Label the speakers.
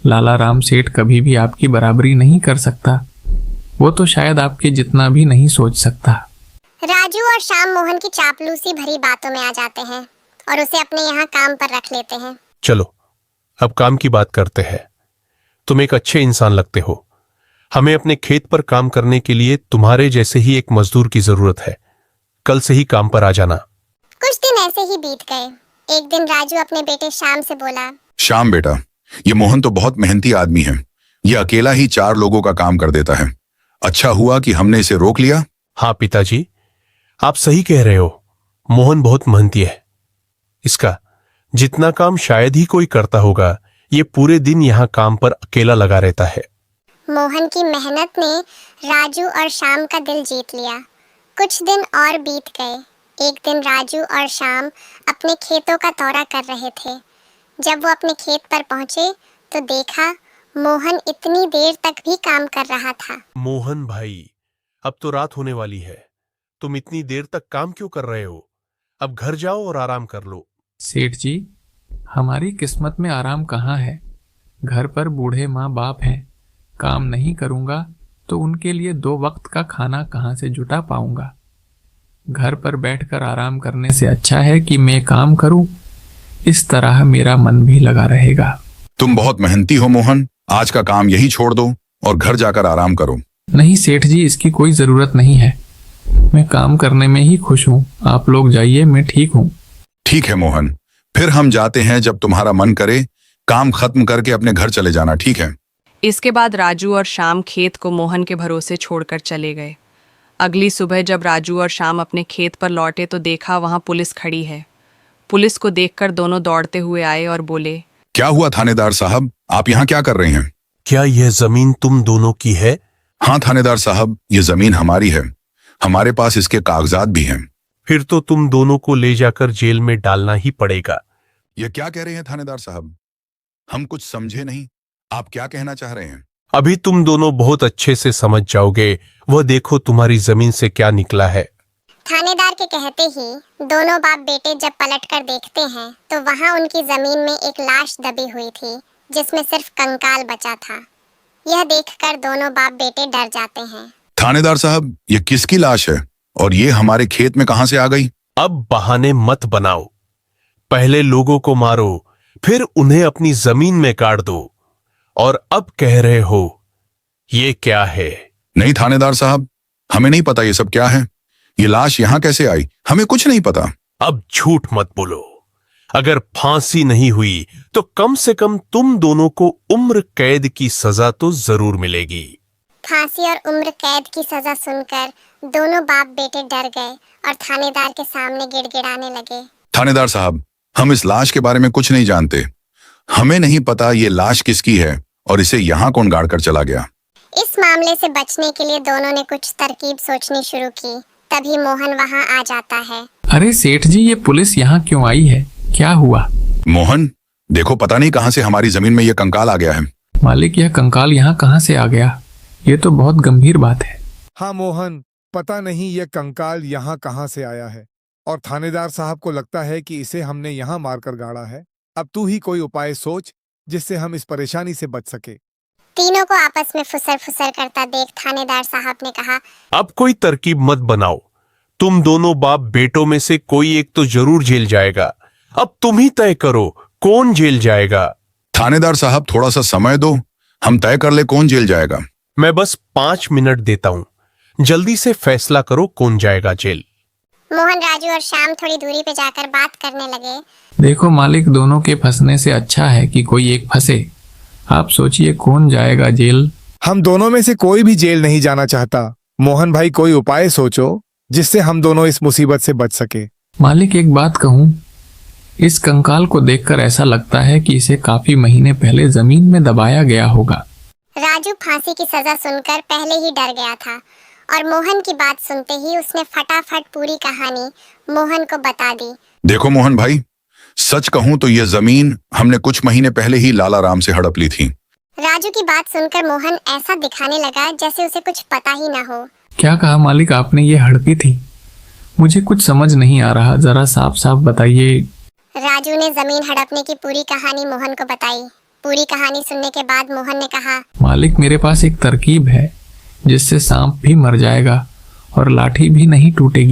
Speaker 1: लाला राम सेठ कभी भी आपकी बराबरी नहीं कर सकता। वो तो शायद आपके जितना भी नहीं सोच सकता।
Speaker 2: राजू और श्याम मोहन की चापलूसी भरी बातों में आ जाते हैं और उसे अपने यहाँ काम पर रख लेते हैं।
Speaker 3: चलो अब काम की बात करते हैं। तुम एक अच्छे इंसान लगते हो। हमें अपने खेत पर काम करने के लिए तुम्हारे जैसे ही एक मजदूर की जरूरत है। कल से ही काम पर आ जाना।
Speaker 2: कुछ दिन ऐसे ही बीत गए। एक दिन राजू अपने बेटे श्याम से बोला,
Speaker 4: श्याम बेटा, ये मोहन तो बहुत मेहनती आदमी है। ये अकेला ही 4 लोगों का काम कर देता है। अच्छा हुआ कि हमने इसे रोक लिया।
Speaker 3: हाँ पिताजी, आप सही कह रहे हो। मोहन बहुत मेहनती है। इसका जितना काम शायद ही कोई करता होगा। ये पूरे दिन यहाँ काम पर अकेला लगा रहता है।
Speaker 2: मोहन की मेहनत ने राजू और श्याम का दिल जीत लिया। कुछ दिन और बीत गए। एक दिन राजू और श्याम अपने खेतों का दौरा कर रहे थे। जब वो अपने खेत पर पहुंचे तो देखा मोहन इतनी देर तक भी काम कर रहा था।
Speaker 3: मोहन भाई, अब तो रात होने वाली है। तुम इतनी देर तक काम क्यों कर रहे हो? अब घर जाओ और आराम कर लो।
Speaker 1: सेठ जी, हमारी किस्मत में आराम कहाँ है। घर पर बूढ़े माँ बाप हैं। काम नहीं करूँगा तो उनके लिए 2 वक्त का खाना कहाँ से जुटा पाऊंगा। घर पर बैठकर आराम करने से अच्छा है कि मैं काम करूं। इस तरह मेरा मन भी लगा रहेगा।
Speaker 4: तुम बहुत मेहनती हो मोहन। आज का काम यही छोड़ दो और घर जाकर आराम करो।
Speaker 1: नहीं सेठ जी, इसकी कोई जरूरत नहीं है। मैं काम करने में ही खुश हूँ। आप लोग जाइए, मैं ठीक हूँ।
Speaker 4: ठीक है मोहन, फिर हम जाते हैं जब तुम्हारा मन करे। काम खत्म करके अपने घर चले जाना, ठीक है?
Speaker 5: इसके बाद राजू और श्याम खेत को मोहन के भरोसे छोड़कर चले गए। अगली सुबह जब राजू और श्याम अपने खेत पर लौटे तो देखा वहां पुलिस खड़ी है। पुलिस को देखकर दोनों दौड़ते हुए आए और बोले,
Speaker 4: क्या हुआ थानेदार साहब, आप यहाँ क्या कर रहे हैं?
Speaker 3: क्या यह जमीन तुम दोनों की है?
Speaker 4: हाँ थानेदार साहब, ये जमीन हमारी है। हमारे पास इसके कागजात भी हैं।
Speaker 3: फिर तो तुम दोनों को ले जाकर जेल में डालना ही पड़ेगा।
Speaker 4: ये क्या कह रहे हैं थानेदार साहब? हम कुछ समझे नहीं। आप क्या कहना चाह रहे हैं?
Speaker 3: अभी तुम दोनों बहुत अच्छे से समझ जाओगे। वह देखो तुम्हारी जमीन से क्या निकला है।
Speaker 2: थानेदार के कहते ही दोनों बाप बेटे जब पलटकर देखते हैं तो वहां उनकी जमीन में एक लाश दबी हुई थी जिसमें सिर्फ कंकाल बचा था। यह देखकर दोनों बाप बेटे डर जाते हैं।
Speaker 4: थानेदार साहब, ये किसकी लाश है और ये हमारे खेत में कहां से आ गई?
Speaker 3: अब बहाने मत बनाओ। पहले लोगों को मारो, फिर उन्हें अपनी जमीन में काट दो, और अब कह रहे हो ये क्या है?
Speaker 4: नहीं थानेदार साहब, हमें नहीं पता ये सब क्या है। ये लाश यहाँ कैसे आई, हमें कुछ नहीं पता।
Speaker 3: अब झूठ मत बोलो। अगर फांसी नहीं हुई तो कम से कम तुम दोनों को उम्र कैद की सजा तो जरूर मिलेगी।
Speaker 2: फांसी और उम्र कैद की सजा सुनकर दोनों बाप बेटे डर गए और थानेदार के सामने गिड़गिड़ाने लगे।
Speaker 4: थानेदार साहब, हम इस लाश के बारे में कुछ नहीं जानते। हमें नहीं पता ये लाश किसकी है और इसे यहाँ कौन गाड़ कर चला गया।
Speaker 2: इस मामले से बचने के लिए दोनों ने कुछ तरकीब सोचनी शुरू की। तभी मोहन वहां आ जाता है।
Speaker 1: अरे सेठ जी, ये पुलिस यहाँ क्यों आई है? क्या हुआ?
Speaker 4: मोहन देखो, पता नहीं कहां से हमारी जमीन में ये कंकाल आ गया है।
Speaker 1: मालिक, यह कंकाल यहाँ कहाँ से आ गया? ये तो बहुत गंभीर बात है।
Speaker 6: हाँ मोहन, पता नहीं ये कंकाल यहाँ कहाँ से आया है और थानेदार साहब को लगता है कि इसे हमने यहाँ मारकर गाड़ा है। अब तू ही कोई उपाय सोच जिससे हम इस परेशानी से बच सके।
Speaker 2: तीनों को आपस में फुसर फुसर करता देख थानेदार साहब ने कहा,
Speaker 3: अब कोई तरकीब मत बनाओ। तुम दोनों बाप बेटों में से कोई एक तो जरूर जेल जाएगा। अब तुम ही तय करो कौन जेल जाएगा।
Speaker 4: थानेदार साहब, थोड़ा सा समय दो, हम तय कर ले कौन जेल जाएगा।
Speaker 3: मैं बस 5 मिनट देता हूं। जल्दी से फैसला करो कौन जाएगा जेल।
Speaker 2: मोहन, राजू और श्याम थोड़ी दूरी पे जाकर बात करने लगे।
Speaker 1: देखो मालिक, दोनों के फंसने से अच्छा है कि कोई एक फंसे। आप सोचिए कौन जाएगा जेल।
Speaker 6: हम दोनों में से कोई भी जेल नहीं जाना चाहता। मोहन भाई, कोई उपाय सोचो जिससे हम दोनों इस मुसीबत से बच सके।
Speaker 1: मालिक, एक बात कहूँ, इस कंकाल को देखकर ऐसा लगता है कि इसे काफी महीने पहले जमीन में दबाया गया होगा।
Speaker 2: राजू फांसी की सजा सुनकर पहले ही डर गया था और मोहन की बात सुनते ही उसने फटाफट पूरी कहानी मोहन को बता दी।
Speaker 4: देखो मोहन भाई, सच कहूं तो ये जमीन हमने कुछ महीने पहले ही लाला राम से हड़प ली थी।
Speaker 2: राजू की बात सुनकर मोहन ऐसा दिखाने लगा जैसे उसे कुछ पता ही न हो।
Speaker 1: क्या कहा मालिक आपने? ये हड़पी थी? मुझे कुछ समझ नहीं आ रहा, जरा साफ साफ बताइए।
Speaker 2: राजू ने जमीन हड़पने की पूरी कहानी मोहन को बताई। पूरी कहानी सुनने के बाद मोहन ने कहा,
Speaker 1: मालिक, मेरे पास एक तरकीब है जिससे सांप भी मर जाएगा और लाठी भी नहीं टूटेगी।